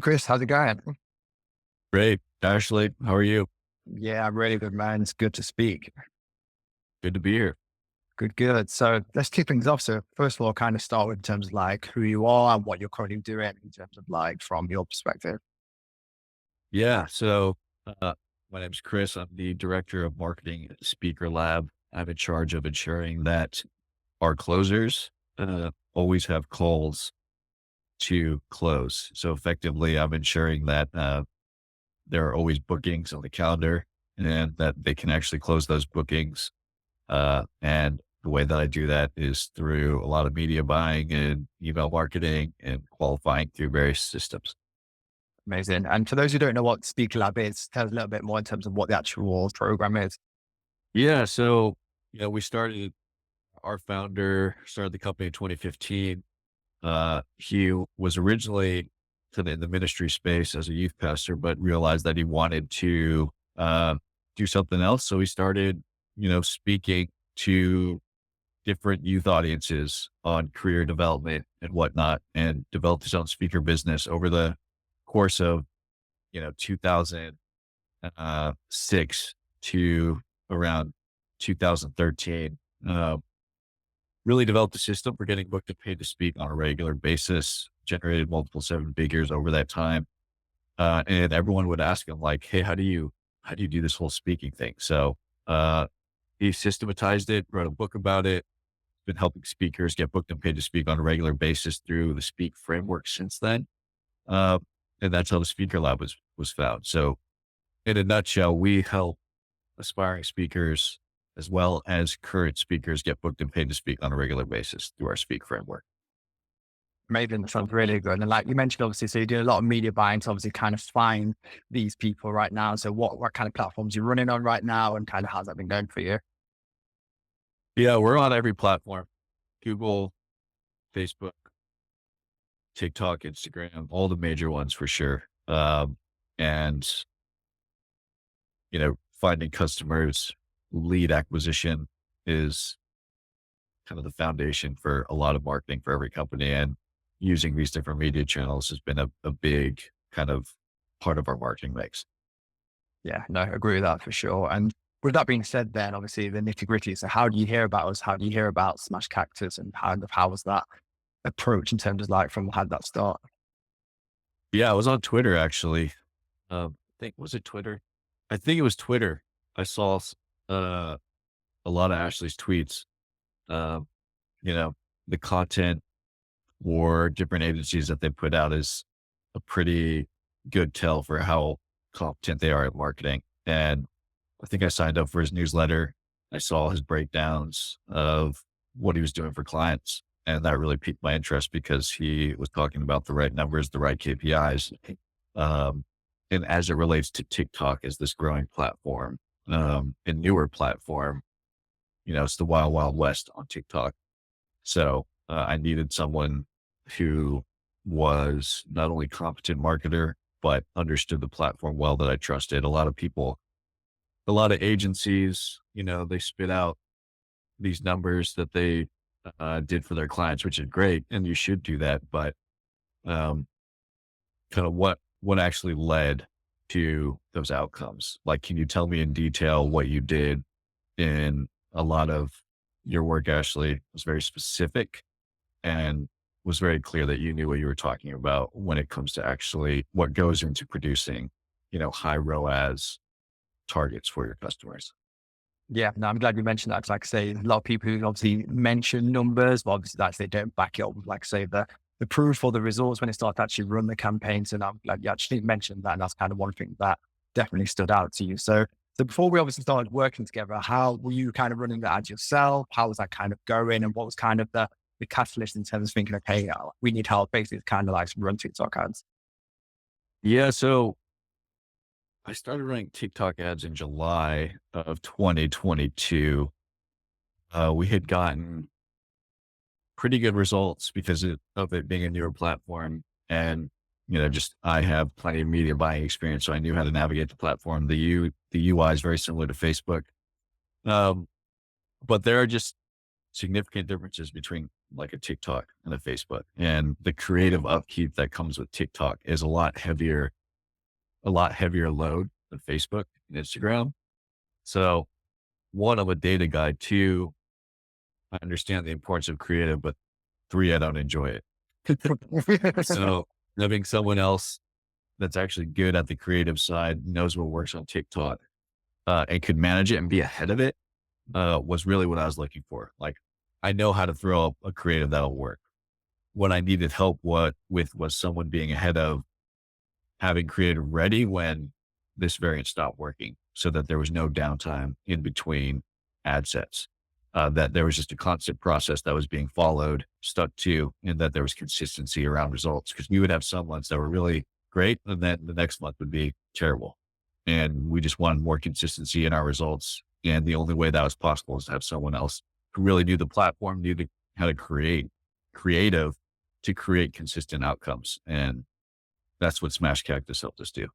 Chris, how's it going? Great. Ashley, how are you? Yeah, I'm really good, man. It's good to speak. Good to be here. Good, good. So let's kick things off. So first of all, kind of start with in terms of like who you are and what you're currently doing in terms of like from your perspective. Yeah. Uh, my name's Chris. I'm the director of marketing at Speaker Lab. I'm in charge of ensuring that our closers always have calls to close. So effectively, I'm ensuring that there are always bookings on the calendar and that they can actually close those bookings. And the way that I do that is through a lot of media buying and email marketing and qualifying through various systems. Amazing. And for those who don't know what Speaker Lab is, tell us a little bit more in terms of what the actual program is. Yeah. So, we our founder started the company in 2015. He was originally in the ministry space as a youth pastor, but realized that he wanted to, do something else. So he started, speaking to different youth audiences on career development and whatnot, and developed his own speaker business over the course of, 2006 to around 2013. Really developed a system for getting booked and paid to speak on a regular basis, generated multiple seven figures over that time. And everyone would ask him like, hey, how do you do this whole speaking thing? So, he systematized it, wrote a book about it, been helping speakers get booked and paid to speak on a regular basis through the Speak framework since then. Uh, and that's how the Speaker Lab was found. So in a nutshell, we help aspiring speakers as well as current speakers get booked and paid to speak on a regular basis through our Speak framework. Amazing. That sounds really good. And like you mentioned, obviously, so you're doing a lot of media buying to obviously kind of find these people right now. So what kind of platforms you're running on right now and kind of how's that been going for you? Yeah, we're on every platform: Google, Facebook, TikTok, Instagram, all the major ones for sure. And finding customers, lead acquisition is kind of the foundation for a lot of marketing for every company. And using these different media channels has been a big kind of part of our marketing mix. Yeah, no, I agree with that for sure. And with that being said, then obviously the nitty gritty. So how do you hear about us? How do you hear about Smash Cactus and how was that approach in terms of like from how did that start? Yeah, I was on Twitter actually. Was it Twitter? I think it was Twitter. I saw uh, a lot of Ashley's tweets. Um, you know, the content or different agencies that they put out is a pretty good tell for how competent they are at marketing. And I think I signed up for his newsletter. I saw his breakdowns of what he was doing for clients. And that really piqued my interest because he was talking about the right numbers, the right KPIs. Um, and as it relates to TikTok as this growing platform, and newer platform, it's the wild, wild west on TikTok. So I needed someone who was not only competent marketer, but understood the platform well that I trusted. A lot of agencies, they spit out these numbers that they did for their clients, which is great. And you should do that. But um, kind of what actually led to those outcomes? Like, can you tell me in detail what you did? In a lot of your work, Ashley, was very specific and was very clear that you knew what you were talking about when it comes to actually what goes into producing, high ROAS targets for your customers. Yeah, no, I'm glad you mentioned that. 'Cause like I say, a lot of people who obviously mention numbers, but obviously that's they don't back it up with like say the proof or the results when it starts to actually run the campaigns. And I'm glad you actually mentioned that. And that's kind of one thing that definitely stood out to you. So before we obviously started working together, how were you kind of running that as yourself? How was that kind of going? And what was kind of the catalyst in terms of thinking, okay, we need help, basically kind of like run TikTok ads? Yeah. So I started running TikTok ads in July of 2022. We had gotten pretty good results because of it being a newer platform. And, just I have plenty of media buying experience. So I knew how to navigate the platform. The UI is very similar to Facebook. Um, but there are just significant differences between like a TikTok and a Facebook. And the creative upkeep that comes with TikTok is a lot heavier load than Facebook and Instagram. So one, I'm a data guy. Two, I understand the importance of creative, but three, I don't enjoy it. So having someone else that's actually good at the creative side, knows what works on TikTok, and could manage it and be ahead of it, was really what I was looking for. Like, I know how to throw up a creative that'll work. What I needed help with was someone being ahead of having creative ready when this variant stopped working, so that there was no downtime in between ad sets. That there was just a constant process that was being followed, stuck to, and that there was consistency around results. Because we would have some months that were really great, and then the next month would be terrible. And we just wanted more consistency in our results. And the only way that was possible is to have someone else who really knew the platform, how to creative to create consistent outcomes. And that's what Smash Cactus helped us do.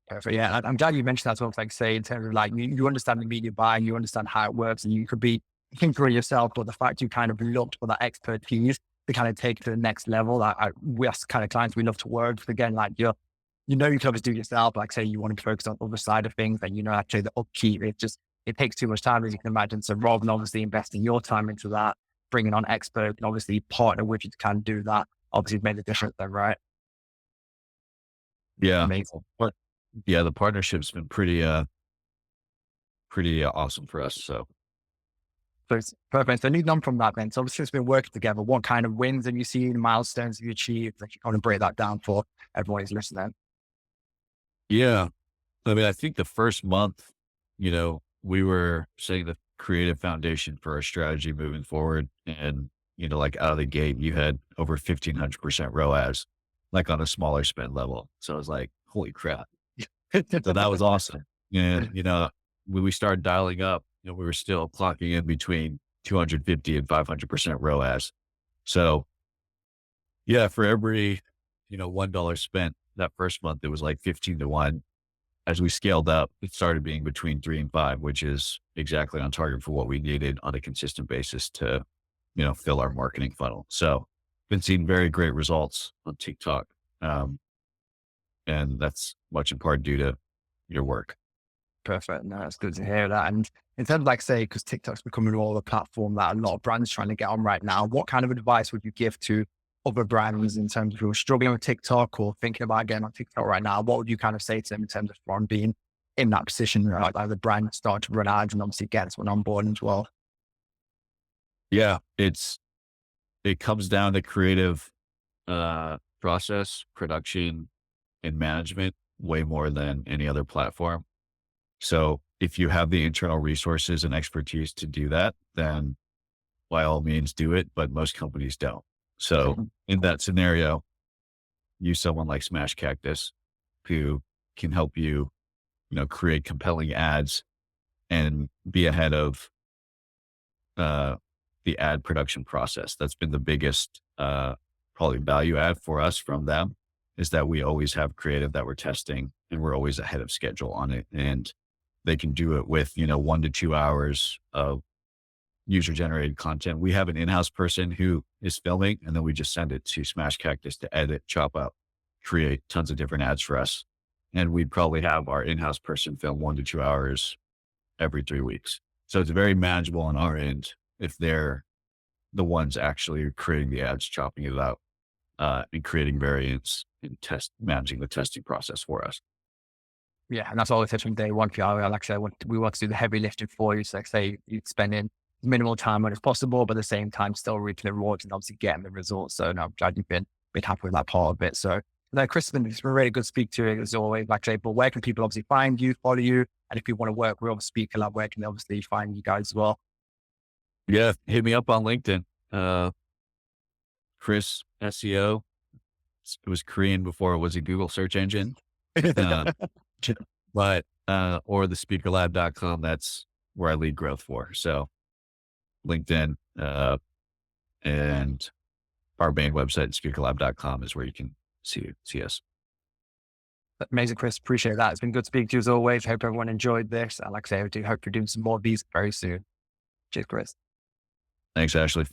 Perfect. Yeah, I'm glad you mentioned that as well. Like, say, in terms of like you understand the media buying, you understand how it works, and you could be thinking yourself, but the fact you kind of looked for that expertise to kind of take it to the next level. We as kind of clients we love to work with. Again, like you know, you can always do it yourself. Like, say you want to focus on the other side of things, and you know, actually the upkeep, it takes too much time, as you can imagine. So rather than obviously investing your time into that, bringing on experts and obviously partner with you to kind of do that, obviously made a difference then, right? Yeah. Amazing. But yeah, the partnership's been pretty awesome for us. So So it's perfect. So leading on from that then, so obviously it's been working together. What kind of wins have you seen, milestones have you achieved? Like, you kind of break that down for everyone who's listening. yeah, I mean, I think the first month, we were setting the creative foundation for our strategy moving forward. And, like out of the gate, you had over 1,500% ROAS, like on a smaller spend level. So I was like, holy crap. So that was awesome. And, when we started dialing up, we were still clocking in between 250 and 500% ROAS. So yeah, for every, $1 spent that first month, it was like 15 to 1. As we scaled up, it started being between 3 and 5, which is exactly on target for what we needed on a consistent basis to, fill our marketing funnel. So been seeing very great results on TikTok. And that's much in part due to your work. Perfect. No, that's good to hear that. And in terms of like, say, because TikTok's becoming all the platform that a lot of brands trying to get on right now, what kind of advice would you give to other brands in terms of who are struggling with TikTok or thinking about getting on TikTok right now? What would you kind of say to them in terms of from being in that position, right? Like the brand start to run ads and obviously get someone on board as well? Yeah, it comes down to creative process, production, and management way more than any other platform. So if you have the internal resources and expertise to do that, then by all means do it, but most companies don't. So in that scenario, use someone like Smash Cactus who can help you, create compelling ads and be ahead of the ad production process. That's been the biggest probably value add for us from them, is that we always have creative that we're testing and we're always ahead of schedule on it. And they can do it with, 1 to 2 hours of user generated content. We have an in-house person who is filming, and then we just send it to Smash Cactus to edit, chop up, create tons of different ads for us. And we'd probably have our in-house person film 1 to 2 hours every 3 weeks. So it's very manageable on our end if they're the ones actually creating the ads, chopping it out, and creating variants and managing the testing process for us. Yeah, and that's all it said from day one for you. Like I said, we want to do the heavy lifting for you. So like say you spend in minimal time when it's possible, but at the same time still reaping the rewards and obviously getting the results. So no, I'm glad you've been happy with that part of it. So no, Chris, it's been really good to speak to you as always. Like I say, but where can people obviously find you, follow you? And if you want to work with Speak Collab, where can they obviously find you guys as well? Yeah, hit me up on LinkedIn. Chris SEO. It was Korean before it was a Google search engine. Uh, but or the speakerlab.com, that's where I lead growth for. So LinkedIn and our main website, speakerlab.com, is where you can see us. Amazing, Chris. Appreciate that. It's been good to speak to you as always. Hope everyone enjoyed this. And like I say, I do hope you're doing some more of these very soon. Cheers, Chris. Thanks, Ashley.